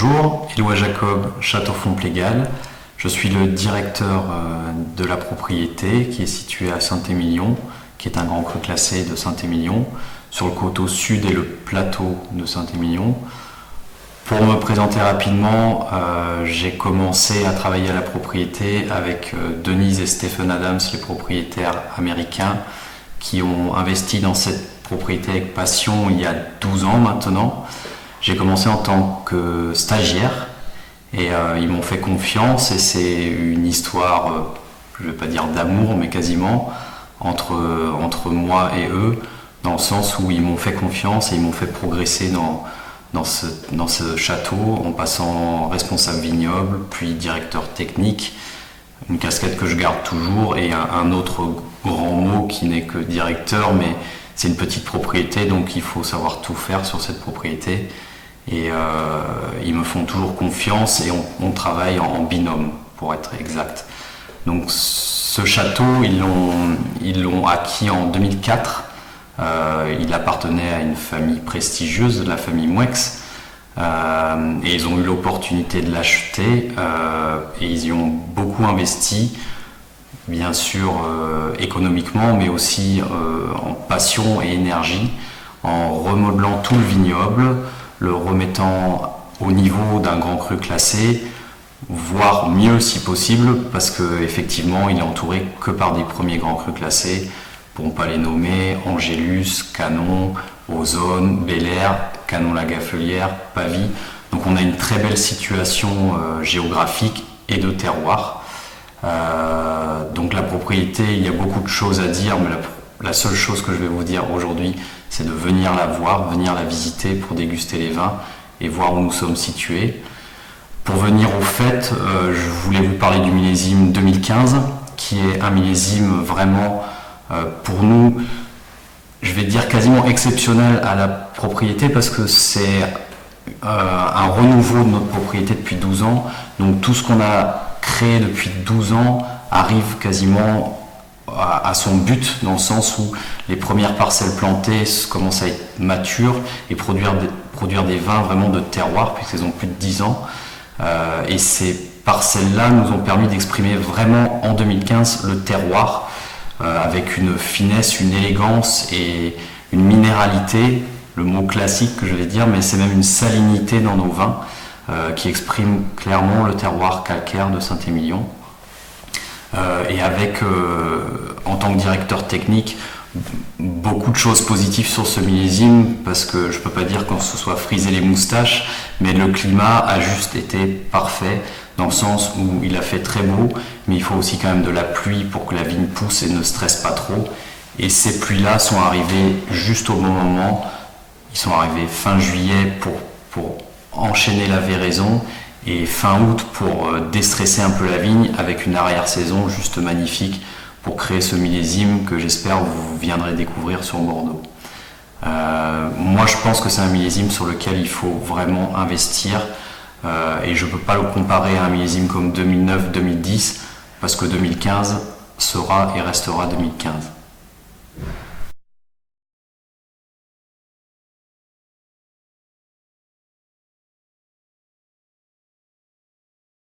Bonjour, Éloi Jacob, Châteaufonds-Plégal. Je suis le directeur de la propriété qui est située à Saint-Émilion, qui est un grand cru classé de Saint-Émilion, sur le coteau sud et le plateau de Saint-Émilion. Pour me présenter rapidement, j'ai commencé à travailler à la propriété avec Denise et Stephen Adams, les propriétaires américains, qui ont investi dans cette propriété avec passion il y a 12 ans maintenant. J'ai commencé en tant que stagiaire et ils m'ont fait confiance et c'est une histoire, je ne vais pas dire d'amour, mais quasiment, entre moi et eux, dans le sens où ils m'ont fait confiance et ils m'ont fait progresser dans ce château en passant responsable vignoble, puis directeur technique, une casquette que je garde toujours et un autre grand mot qui n'est que directeur, mais c'est une petite propriété donc il faut savoir tout faire sur cette propriété et ils me font toujours confiance et on travaille en binôme pour être exact. Donc ce château ils l'ont acquis en 2004. Il appartenait à une famille prestigieuse, la famille Moueix, et ils ont eu l'opportunité de l'acheter et ils y ont beaucoup investi, bien sûr économiquement, mais aussi en passion et énergie, en remodelant tout le vignoble, le remettant au niveau d'un grand cru classé, voire mieux si possible, parce qu'effectivement il est entouré que par des premiers grands crus classés. Pour ne pas les nommer, Angélus, Canon, Ozone, Bel Air, Canon la Gaffelière, Pavie. Donc on a une très belle situation géographique et de terroir. Donc la propriété, il y a beaucoup de choses à dire, mais la seule chose que je vais vous dire aujourd'hui, c'est de venir la voir, venir la visiter pour déguster les vins et voir où nous sommes situés. Pour venir au fait, je voulais vous parler du millésime 2015, qui est un millésime vraiment... pour nous, je vais dire quasiment exceptionnel à la propriété parce que c'est un renouveau de notre propriété depuis 12 ans. Donc tout ce qu'on a créé depuis 12 ans arrive quasiment à son but, dans le sens où les premières parcelles plantées commencent à être matures et produire des vins vraiment de terroir puisqu'elles ont plus de 10 ans. Et ces parcelles-là nous ont permis d'exprimer vraiment en 2015 le terroir, avec une finesse, une élégance et une minéralité, le mot classique que je vais dire, mais c'est même une salinité dans nos vins qui exprime clairement le terroir calcaire de Saint-Émilion. Et avec, en tant que directeur technique, beaucoup de choses positives sur ce millésime, parce que je ne peux pas dire qu'on se soit frisé les moustaches, mais le climat a juste été parfait, dans le sens où il a fait très beau, mais il faut aussi quand même de la pluie pour que la vigne pousse et ne stresse pas trop. Et ces pluies-là sont arrivées juste au bon moment. Ils sont arrivés fin juillet pour enchaîner la véraison et fin août pour déstresser un peu la vigne avec une arrière-saison juste magnifique pour créer ce millésime que j'espère vous viendrez découvrir sur Bordeaux. Moi je pense que c'est un millésime sur lequel il faut vraiment investir. Et je ne peux pas le comparer à un millésime comme 2009-2010 parce que 2015 sera et restera 2015.